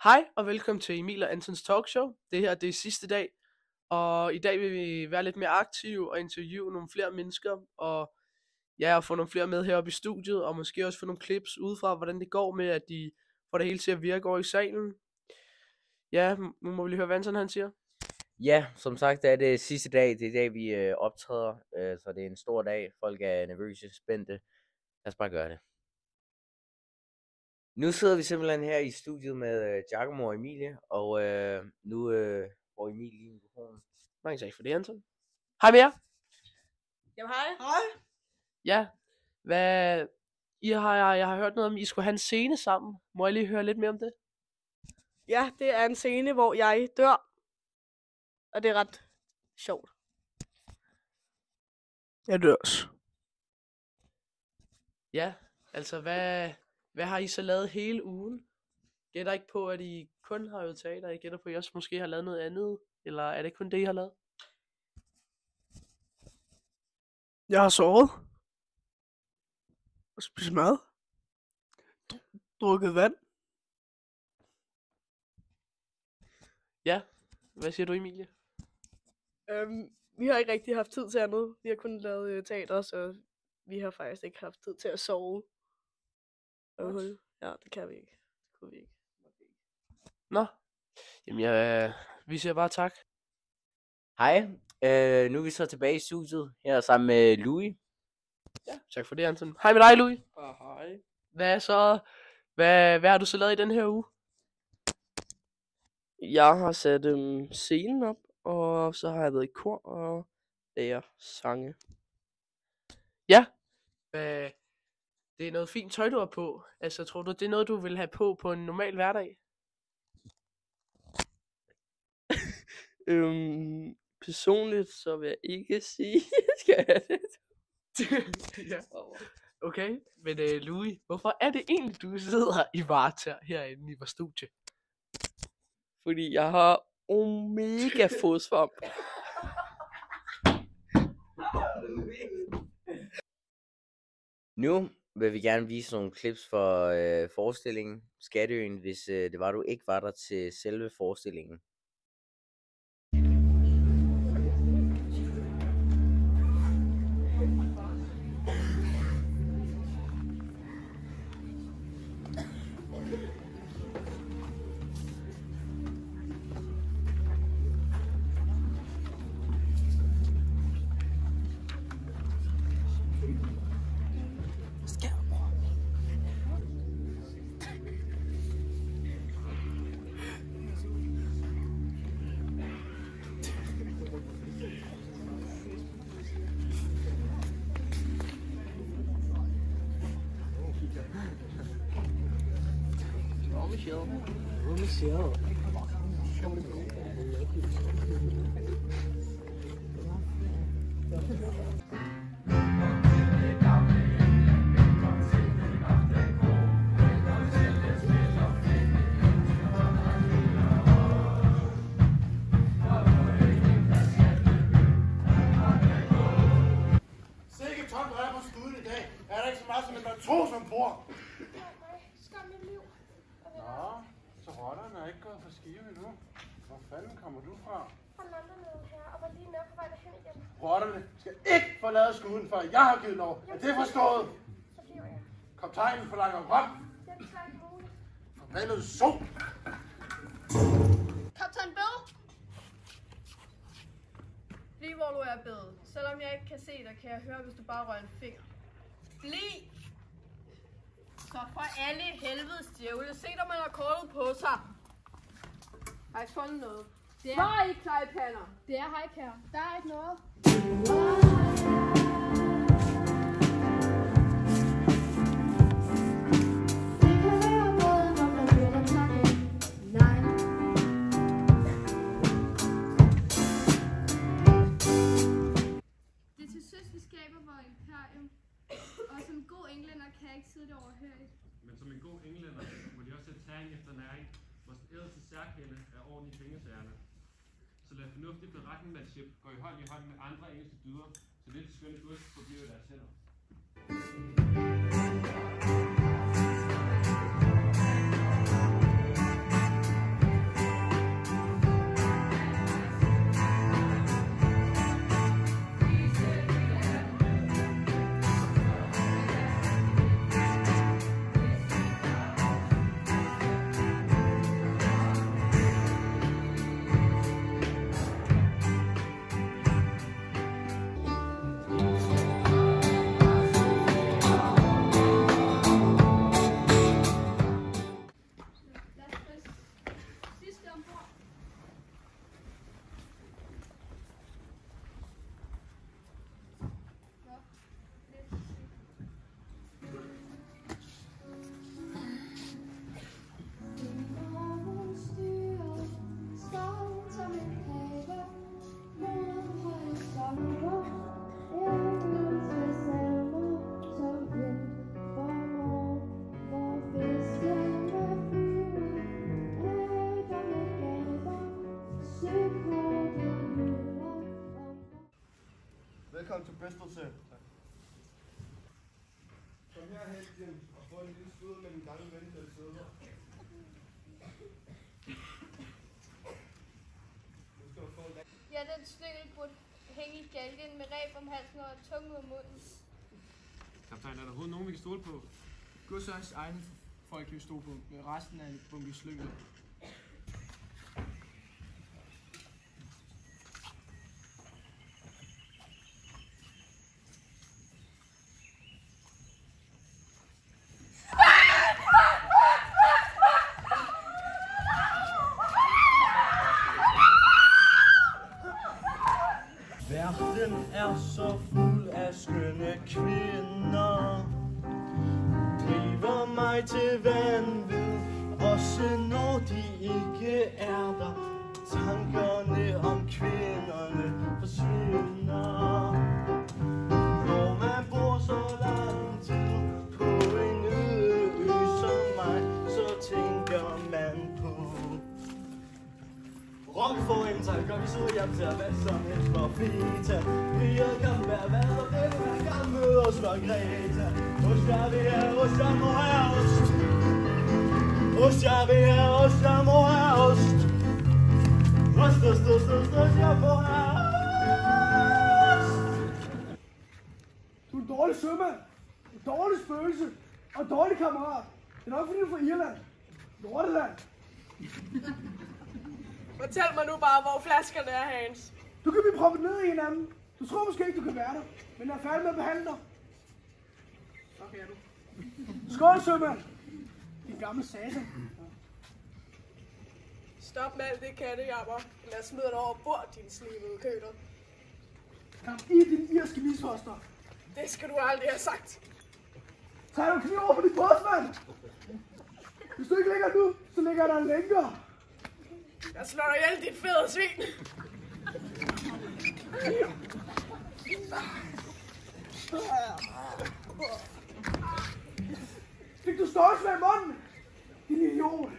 Hej og velkommen til Emil og Antons talkshow. Det her det er sidste dag, og i dag vil vi være lidt mere aktive og interviewe nogle flere mennesker, og få nogle flere med heroppe i studiet, og måske også få nogle clips udefra, hvordan det går med, at de får det hele til at virke over i salen. Ja, nu må vi lige høre, hvad Anton han siger. Ja, som sagt er det sidste dag. Det er i dag, vi optræder, så det er en stor dag. Folk er nervøse, spændte. Lad os bare gøre det. Nu sidder vi simpelthen her i studiet med Giacomo og Emilie, og nu får Emilie lige mikrofonen. Mange tak for det, Anton. Hej med jer. Jamen hej. Hej. Ja, jeg har hørt noget om, I skulle have en scene sammen. Må jeg lige høre lidt mere om det? Ja, det er en scene, hvor jeg dør. Og det er ret sjovt. Jeg dør også. Ja, altså hvad har I så lavet hele ugen? Gætter ikke på, at I kun har øvet teater. Jeg gætter på, at I også måske har lavet noget andet. Eller er det kun det, I har lavet? Jeg har sovet. Og spist mad. Drukket vand. Ja, hvad siger du, Emilie? Vi har ikke rigtig haft tid til andet. Vi har kun lavet teater, så vi har faktisk ikke haft tid til at sove. Ja, det kan vi ikke. Det kunne vi ikke. Nå, jamen vi siger bare tak. Hej, nu er vi så tilbage i studiet her sammen med Louis. Ja, tak for det, Anton. Hej med dig, Louis. Hej. Hvad har du så lavet i den her uge? Jeg har sat scenen op, og så har jeg været i kor og lærer sange. Ja, det er noget fint tøj, du har på. Altså, tror du, det er noget, du vil have på en normal hverdag? Personligt, så vil jeg ikke sige, skal jeg have det. Ja. Okay, men Louis, hvorfor er det egentlig, du sidder i varetager herinde i vores studie? Fordi jeg har omega fodsvamp. Nu vil vi gerne vise nogle clips for forestillingen Skatteøen, hvis det var, du ikke var der til selve forestillingen. Michelle. Sikke tomt, der er på skuden i dag. Er der ikke så meget som en matros ombord? Skam mit liv. Nå, så rotterne er ikke gået for skive endnu. Hvor fanden kommer du fra? Fra London her, og var lige med på vej derhen igen. Rotterne skal ikke forlade skuden, før jeg har givet lov. Er det forstået? Så bliver jeg. Kaptajnen forlanger rom. Det er slet ikke muligt. Forbandet sol. Kaptajn Bill! Bliv hvor du er, Bill. Selvom jeg ikke kan se dig, kan jeg høre, hvis du bare rører en finger. Bliv! Så for alle helvedes djævle, se dig, man har kortet på sig. Har I fundet noget? Hvor er I klejpander? Det er hej, kære. Der er ikke noget. Det er til søs, vi skaber vores imperium. Og som en god englænder kan jeg ikke sidde det overhørigt. Men som en god englænder må de også have tæring efter næring. Vores ædelse særkende er orden i pengesagerne. Så lad fornuftig beretningsmandship gå i hånd med andre engelske dyder, så lidt skønne gods forbliver deres hænder. Welcome to Bristol, sir. Kom herhen, Jim, og få en lille skud med den gamle ven, der sidder her. Nu skal du få en... Ja, den slyngel burde hænge i galgen med reb om halsen og tunge ud af munden. Kaptajn, er der overhovedet nogen, vi kan stole på? Godsøjens egne folk kan vi stole på, men resten er en bunke slyngel. Verden er så fuld af skønne kvinder, driver mig til vanvid, også når de ikke er der. Tankerne om kvinderne forsvinder, når man bor så lang tid på en øde ø som mig, så tænker man på Rockefort en tanker, vi så hjem til at være som helst for fita. Piger kan være hvad, og det er kan møde os for Greta. Ost jeg vil have, ost jeg må have ost. Ost jeg vil have, ost jeg må have ost. Ost, ost, ost, ost, ost jeg må have ost. Du er en dårlig sømand, en dårlig spøgelse og en dårlig kammerat. Det er nok fordi du er fra Irland. Nordeland. Fortæl mig nu bare, hvor flaskerne er, Hans. Du kan blive proppet ned i en anden. Du tror måske ikke, du kan være der, men jeg er færdig med at behandle dig. Så kan du. Skål, sømand. Din gamle satan. Stop med alt det kattejammer. Lad os smide dig over bord, din slivede køter. Kom i din irske misfoster. Det skal du aldrig have sagt. Tag du kniv over for din postmand. Hvis du ikke ligger nu, så ligger der en længere. Jeg slår dig ihjel, dit fede svin. Fik du støjsvær i munden? Din idiot.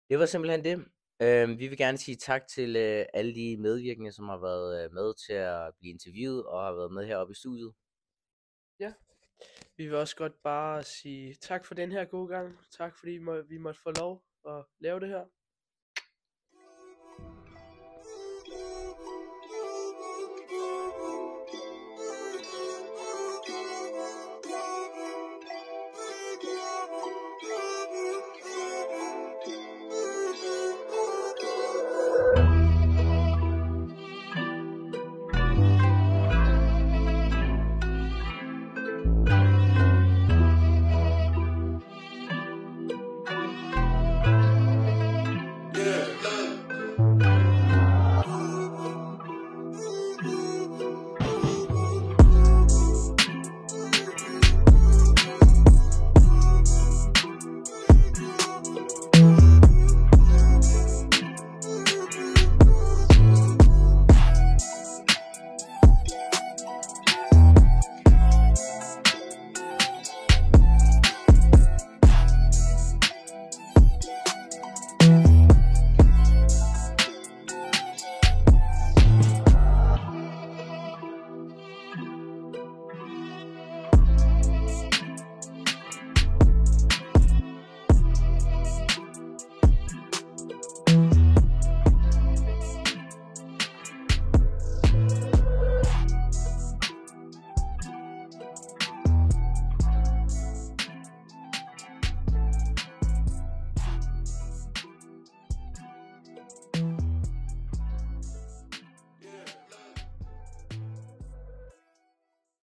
Det var simpelthen det. Vi vil gerne sige tak til alle de medvirkende, som har været med til at blive interviewet og har været med heroppe i studiet. Ja, vi vil også godt bare sige tak for den her gode gang. Tak fordi vi måtte få lov at lave det her.